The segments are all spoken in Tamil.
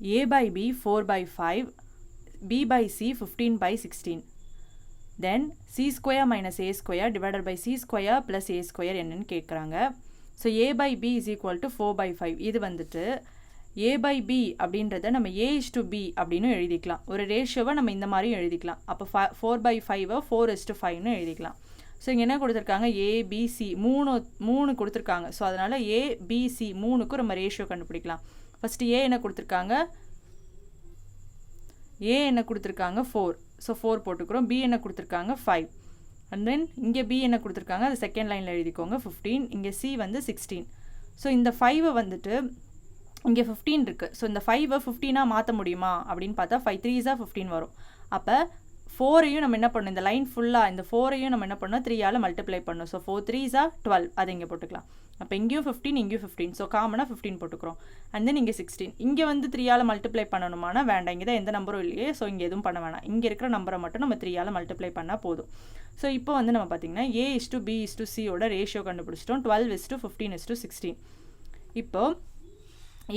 A by B 4 by 5, B by C 15 by 16. Then C square minus A square divided by C square plus A square என்னன்னு கேட்குறாங்க. So A by B is equal to 4 by 5. இது வந்துட்டு A by B அப்படின்றத நம்ம A is to B அப்படின்னு எழுதிக்கலாம். ஒரு ரேஷியோவை நம்ம இந்த மாதிரியும் எழுதிக்கலாம். அப்போ 4 by 5 4 is to 5ன்னு எழுதிக்கலாம். ஸோ இங்கே என்ன கொடுத்துருக்காங்க, ஏபிசி மூணு கொடுத்துருக்காங்க. ஸோ அதனால் ஏபிசி மூணுக்கும் நம்ம ரேஷியோ கண்டுபிடிக்கலாம். ஃபஸ்ட்டு ஏ என்ன கொடுத்துருக்காங்க, ஏ என்ன கொடுத்துருக்காங்க 4. ஸோ 4 போட்டுக்கிறோம். பி என்ன கொடுத்துருக்காங்க 5. அண்ட் தென் இங்கே பி என்ன கொடுத்துருக்காங்க, அது செகண்ட் லைனில் எழுதிக்கோங்க 15. இங்கே சி வந்து 16. ஸோ இந்த 5 வந்துட்டு இங்கே 15 இருக்குது. ஸோ இந்த 5 15 மாற்ற முடியுமா அப்படின்னு பார்த்தா 5 3s 15 வரும். அப்போ 4ஐயும் நம்ம என்ன பண்ணணும், இந்த லைன் ஃபுல்லாக இந்த 4ஐயும் நம்ம என்ன பண்ணோம் 3ஆல் மல்டிப்ளை பண்ணணும். ஸோ 4 3s 12, அதை இங்கே போட்டுக்கலாம். அப்போ இங்கேயும் 15 இங்கேயும் 15. ஸோ காமனாக 15 போட்டுக்கிறோம். அண்ட் தென் இங்கே 16. இங்கே வந்து 3ஆல் மல்டிப்ளை பண்ணணுமானா வேண்டாம், இங்கே தான் எந்த நம்பரும் இல்லையே. ஸோ இங்கே எதுவும் பண்ண வேணாம். இங்கே இருக்கிற நம்பரை மட்டும் நம்ம 3ஆல் மல்டிப்ளை பண்ணால் போதும். ஸோ இப்போ வந்து நம்ம பார்த்திங்கன்னா A is to B is to C ஓட ரேஷியோ கண்டுபிடிச்சிட்டோம். 12 is to 15 is to 16. இப்போது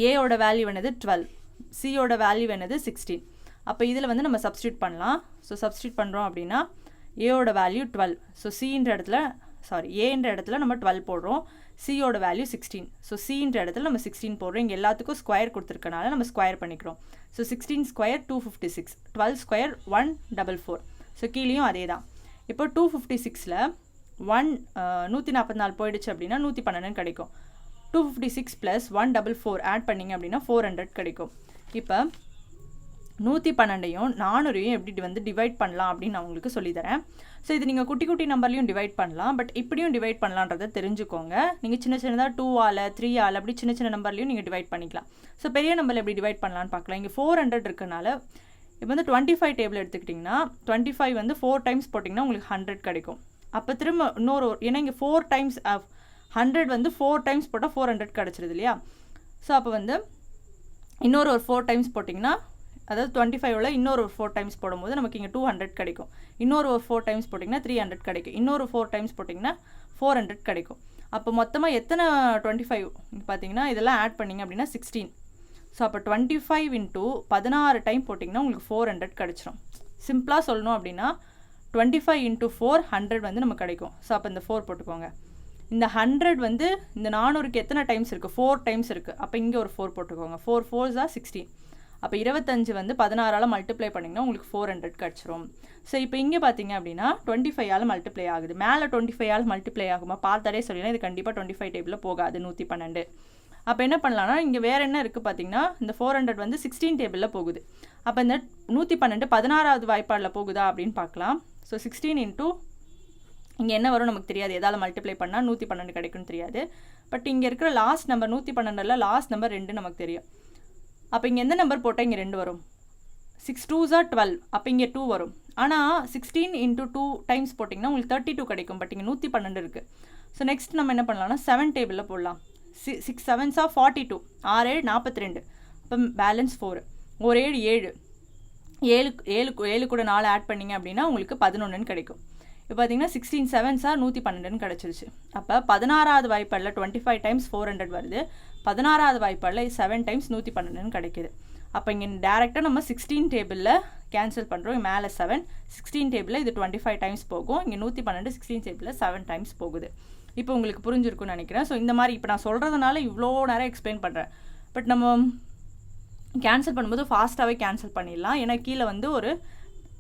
ஏயோட வேல்யூ என்னது 12, சியோட வேல்யூ என்னது 16. அப்போ இதில் வந்து நம்ம சப்ஸ்டியூட் பண்ணலாம். ஸோ சப்ஸ்டியூட் பண்ணுறோம் அப்படின்னா ஏயோட வேல்யூ 12. ஸோ ஏன்ற இடத்துல நம்ம 12 போடுறோம். சியோட வேல்யூ 16. ஸோ சின்ற இடத்துல நம்ம 16 போடுறோம். இங்கே எல்லாத்துக்கும் ஸ்கொயர் கொடுத்துருக்கனால நம்ம ஸ்கொயர் பண்ணிக்கிறோம். So 16 square 256, 12 square 144. ஸோ கீழேயும் அதே தான். இப்போ 256ல் 144 போயிடுச்சு அப்படின்னா 112 கிடைக்கும். 256 + 144 ஆட் பண்ணிங்க அப்படின்னா 400 கிடைக்கும். இப்போ 112ஐயும் 400ஐயும் எப்படி வந்து டிவைட் பண்ணலாம் அப்படின்னு நான் உங்களுக்கு சொல்லித்தரேன். ஸோ இது நீங்கள் குட்டி குட்டி நம்பர்லையும் டிவைட் பண்ணலாம், பட் இப்படியும் டிவைட் பண்ணலான்றதை தெரிஞ்சுக்கோங்க. நீங்கள் சின்ன சின்னதாக 2ஆல் 3ஆல் அப்படி சின்ன சின்ன நம்பர்லையும் நீங்கள் டிவைட் பண்ணிக்கலாம். ஸோ பெரிய நம்பரில் எப்படி டிவைட் பண்ணலான்னு பார்க்கலாம். இங்கே 400 இருக்கனால இப்போ வந்து 25 டேபிள் எடுத்துக்கிட்டிங்கன்னா 25 வந்து 4 டைம்ஸ் போட்டிங்கன்னா உங்களுக்கு 100 கிடைக்கும். அப்போ திரும்ப ஏன்னா இங்கே 4 டைம்ஸ் 100 வந்து 4 டைம்ஸ் போட்டால் 400 கிடச்சிருது இல்லையா. ஸோ அப்போ வந்து இன்னொரு 4 டைம்ஸ் போட்டிங்கன்னா, அதாவது 25ல் இன்னொரு 4 டைம்ஸ் போடும்போது நமக்கு இங்கே 200 கிடைக்கும். இன்னொரு 4 டைம்ஸ் போட்டிங்கன்னா 300 கிடைக்கும். இன்னொரு 4 டைம்ஸ் போட்டிங்கன்னா 400 கிடைக்கும். அப்போ மொத்தமாக எத்தனை 25 பார்த்தீங்கன்னா இதெல்லாம் ஆட் பண்ணிங்க அப்படின்னா 16. ஸோ அப்போ 25 × 16 டைம் போட்டிங்கன்னா உங்களுக்கு 400 கிடச்சிரும். சிம்பிளாக சொல்லணும் அப்படின்னா 25 × 4 100 வந்து நமக்கு கிடைக்கும். ஸோ அப்போ இந்த 4 போட்டுக்கோங்க. இந்த 100 வந்து இந்த 400க்கு எத்தனை டைம்ஸ் இருக்குது, 4 டைம்ஸ் இருக்குது. அப்போ இங்கே ஒரு 4 போட்டுக்கோங்க. 4 4s 16. அப்போ 25 வந்து 16ஆல் மல்டிப்ளை பண்ணிங்கன்னா உங்களுக்கு 400 கிடச்சிரும். ஸோ இப்போ இங்கே பார்த்தீங்க அப்படின்னா 25ஆல் மல்டிப்ளை ஆகுது. மேலே 25ஆல் மல்டிப்ளை ஆகுமா பார்த்தாலே சொல்லினா இது கண்டிப்பாக 25 டேபிளில் போகாது, 112. அப்போ என்ன பண்ணலான்னா இங்கே வேறு என்ன இருக்குது பார்த்தீங்கன்னா இந்த 400 வந்து 16 டேபிளில் போகுது. அப்போ இந்த 112 16ஆவது வாய்ப்பாடில் போகுதா அப்படின்னு பார்க்கலாம். ஸோ 16 இங்கே என்ன வரும் நமக்கு தெரியாது, எதால் மல்டிப்ளை பண்ணால் 112 கிடைக்கும்னு தெரியாது. பட் இங்கே இருக்கிற லாஸ்ட் நம்பர் 112ல் லாஸ்ட் நம்பர் 2 நமக்கு தெரியும். அப்போ இங்கே எந்த நம்பர் போட்டால் இங்கே 2 வரும், 6 2s 12. அப்போ இங்கே 2 வரும். ஆனால் 16 × 2 டைம்ஸ் போட்டிங்கன்னா உங்களுக்கு 32 கிடைக்கும். பட் இங்கே 112 இருக்குது. ஸோ நெக்ஸ்ட் நம்ம என்ன பண்ணலாம்னா 7 டேபிளில் போடலாம். 6 7s 42, 6 7 42. இப்போ பேலன்ஸ் 4, 1 7 7 7 கூட 4 ஆட் பண்ணிங்க அப்படின்னா உங்களுக்கு 11 கிடைக்கும். இப்போ பார்த்தீங்கன்னா 16 7s 112 கிடச்சிருச்சு. அப்போ 16ஆவது வாய்ப்பாடில் 25 டைம்ஸ் 400 வருது. 16ஆவது வாய்ப்பாடில் 7 டைம்ஸ் 112 கிடைக்கிது. அப்போ இங்கே டேரெக்டாக நம்ம 16 டேபிளில் கேன்சல் பண்ணுறோம். மேலே 7, 16 டேபிளில் இது 25 டைம்ஸ் போகும். இங்கே 112 16 டேபிளில் 7 டைம்ஸ் போகுது. இப்போ உங்களுக்கு புரிஞ்சிருக்குன்னு நினைக்கிறேன். ஸோ இந்த மாதிரி இப்போ நான் சொல்கிறதுனால இவ்வளோ நேரம் எக்ஸ்பிளைன் பண்ணுறேன். பட் நம்ம கேன்சல் பண்ணும்போது ஃபாஸ்ட்டாகவே கேன்சல் பண்ணிடலாம். ஏன்னா கீழே வந்து ஒரு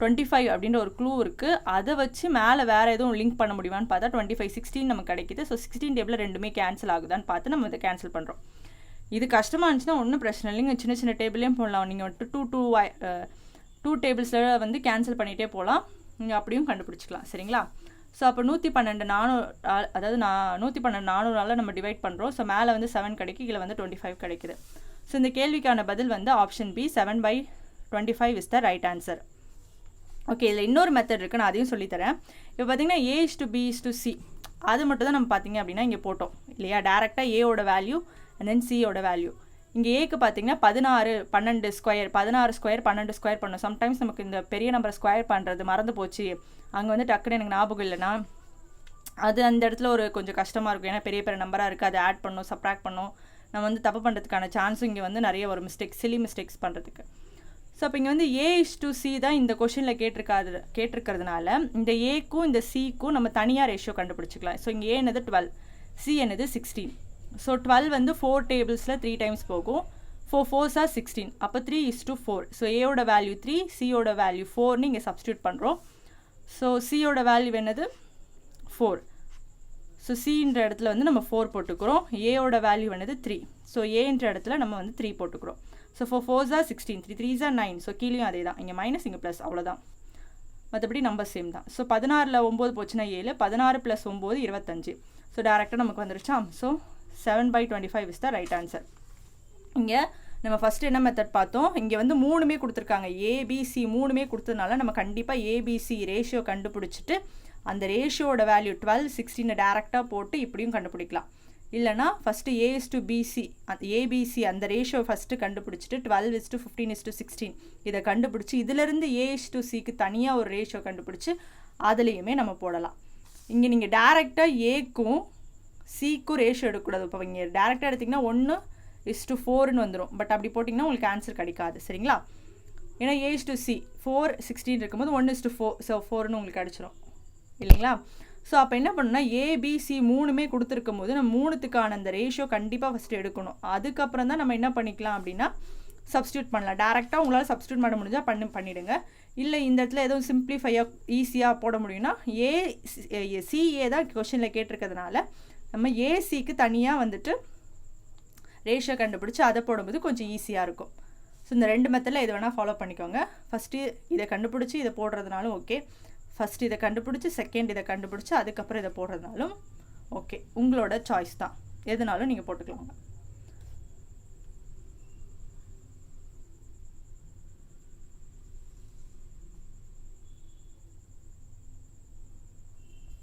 25 அப்படின்ற ஒரு க்ளூ இருக்குது. அதை வச்சு மேலே வேறு எதுவும் லிங்க் பண்ண முடியுமான்னு பார்த்தா 25 16 நமக்கு கிடைக்கிது. ஸோ 16 டேபிளில் ரெண்டுமே கேன்சல் ஆகுதான்னு பார்த்து நம்ம இதை கேன்சல் பண்ணுறோம். இது கஷ்டமாக இருந்துச்சுன்னா ஒன்றும் பிரச்சனை இல்லைங்க, சின்ன சின்ன டேபிளையும் போடலாம். நீங்கள் வந்துட்டு 2 டேபிள்ஸில் வந்து கேன்சல் பண்ணிகிட்டே போகலாம். நீங்கள் அப்படியும் கண்டுபிடிச்சிக்கலாம். சரிங்களா. ஸோ அப்போ 112 400, அதாவது 112 400ஆல் நம்ம டிவைட் பண்ணுறோம். ஸோ மேலே வந்து 7 கிடைக்கும், கீழே வந்து 25 கிடைக்குது. ஸோ இந்த கேள்விக்கான பதில் வந்து option B 7/25 is the right answer. Okay, இதில் இன்னொரு மெத்தட் இருக்குது, நான் அதையும் சொல்லித்தரேன். இப்போ பார்த்தீங்கன்னா A is to B is to C அது மட்டும் தான் நம்ம பார்த்தீங்க அப்படின்னா இங்கே போட்டோம் இல்லையா. டேரெக்டாக ஏவோட வேல்யூ அண்ட் தென் சியோட வேல்யூ. இங்கே ஏக்கு பார்த்தீங்கன்னா 16 12 ஸ்கொயர் 16 ஸ்கொயர் 12 ஸ்கொயர் பண்ணணும். சம்டைம்ஸ் நமக்கு இந்த பெரிய நம்பரை ஸ்கொயர் பண்ணுறது மறந்து போச்சு, அங்கே வந்து டக்குன்னு எனக்கு ஞாபகம் இல்லைன்னா அது அந்த இடத்துல ஒரு கொஞ்சம் கஷ்டமாக இருக்கும். ஏன்னா பெரிய பெரிய நம்பராக இருக்குது, அதை ஆட் பண்ணணும், சப்ராக்ட் பண்ணணும், நம்ம வந்து தப்பு பண்ணுறதுக்கான சான்ஸும் இங்கே வந்து நிறைய ஒரு சில்லி மிஸ்டேக்ஸ் பண்ணுறதுக்கு. ஸோ அப்போ இங்கே வந்து A:C தான் இந்த கொஷினில் கேட்டிருக்கிறதுனால இந்த ஏக்கும் இந்த சிக்கும் நம்ம தனியாக ரேஷியோ கண்டுபிடிச்சிக்கலாம். ஸோ இங்கே A என்னது 12, C என்னது 16. ஸோ 12 வந்து 4 டேபிள்ஸில் 3 டைம்ஸ் போகும். 4 4s are 16. அப்போ 3:4. ஸோ ஏயோட வேல்யூ 3, சியோட வேல்யூ 4ன்னு இங்கே சப்ஸ்டியூட் பண்ணுறோம். ஸோ சியோட வேல்யூ என்னது 4. ஸோ சின்ற இடத்துல வந்து நம்ம 4 போட்டுக்கிறோம். ஏயோட வேல்யூ என்னது 3. ஸோ ஏன்ற இடத்துல நம்ம வந்து 3 போட்டுக்கிறோம். So 4 4s are 16, 3 3s are 9. So கீழேயும் அதே தான், இங்கே மைனஸ் இங்கே ப்ளஸ், அவ்வளோதான். மற்றபடி நம்பர் சேம் தான். ஸோ 16ல் 9 போச்சுன்னா 7, 16 + 9 25. ஸோ டேரெக்டாக நமக்கு வந்துருச்சா. So 7/25 is the right answer. இங்கே நம்ம ஃபஸ்ட்டு என்ன மெத்தட் பார்த்தோம், இங்கே வந்து 3மே கொடுத்துருக்காங்க, ABC 3மே கொடுத்ததுனால நம்ம கண்டிப்பாக ABC ரேஷியோ கண்டுபிடிச்சிட்டு அந்த ரேஷியோட வேல்யூ 12 16 டேரெக்டாக போட்டு இப்படியும் கண்டுபிடிக்கலாம். இல்லைனா ஃபஸ்ட்டு A:BC அந்த ABC அந்த ரேஷியோ ஃபஸ்ட்டு கண்டுபிடிச்சிட்டு 12:15:16 இதை கண்டுபிடிச்சி இதிலேருந்து A:C தனியாக ஒரு ரேஷியோ கண்டுபிடிச்சி அதுலேயுமே நம்ம போடலாம். இங்கே நீங்கள் டேரெக்டாக ஏக்கும் சிக்கும் ரேஷியோ எடுக்கக்கூடாது. இப்போ இங்கே டேரெக்டாக எடுத்திங்கன்னா 1:4ன்னு வந்துடும். பட் அப்படி போட்டிங்கன்னா உங்களுக்கு ஆன்சர் கிடைக்காது. சரிங்களா? ஏன்னா A:C 4 16 இருக்கும்போது 1:4, ஸோ 4ன்னு உங்களுக்கு கிடச்சிரும் இல்லைங்களா? ஸோ அப்போ என்ன பண்ணணும்னா ABC 3மே கொடுத்துருக்கும் போது நம்ம 3த்துக்கான அந்த ரேஷியோ கண்டிப்பாக ஃபஸ்ட்டு எடுக்கணும். அதுக்கப்புறம் தான் நம்ம என்ன பண்ணிக்கலாம் அப்படின்னா சப்ஸ்டியூட் பண்ணலாம். டேரெக்டாக உங்களால் சப்ஸ்டியூட் பண்ண முடிஞ்சால் பண்ணிவிடுங்க. இல்லை இந்த இடத்துல எதுவும் சிம்பிளிஃபையாக ஈஸியாக போட முடியும்னா CA தான் கொஷனில் கேட்டிருக்கிறதுனால நம்ம ACக்கு தனியாக வந்துட்டு ரேஷியோ கண்டுபிடிச்சி அதை போடும்போது கொஞ்சம் ஈஸியாக இருக்கும். ஸோ இந்த 2 மெத்தடில் எது வேணால் ஃபாலோ பண்ணிக்கோங்க. ஃபஸ்ட்டு இதை கண்டுபிடிச்சி இதை போடுறதுனாலும் ஓகே, ஃபஸ்ட்டு இதை கண்டுபிடிச்சி செகண்ட் இதை கண்டுபிடிச்சி அதுக்கப்புறம் இதை போடுறதுனாலும் ஓகே. உங்களோட சாய்ஸ் தான், எதுனாலும் நீங்கள் போட்டுக்கலாங்க.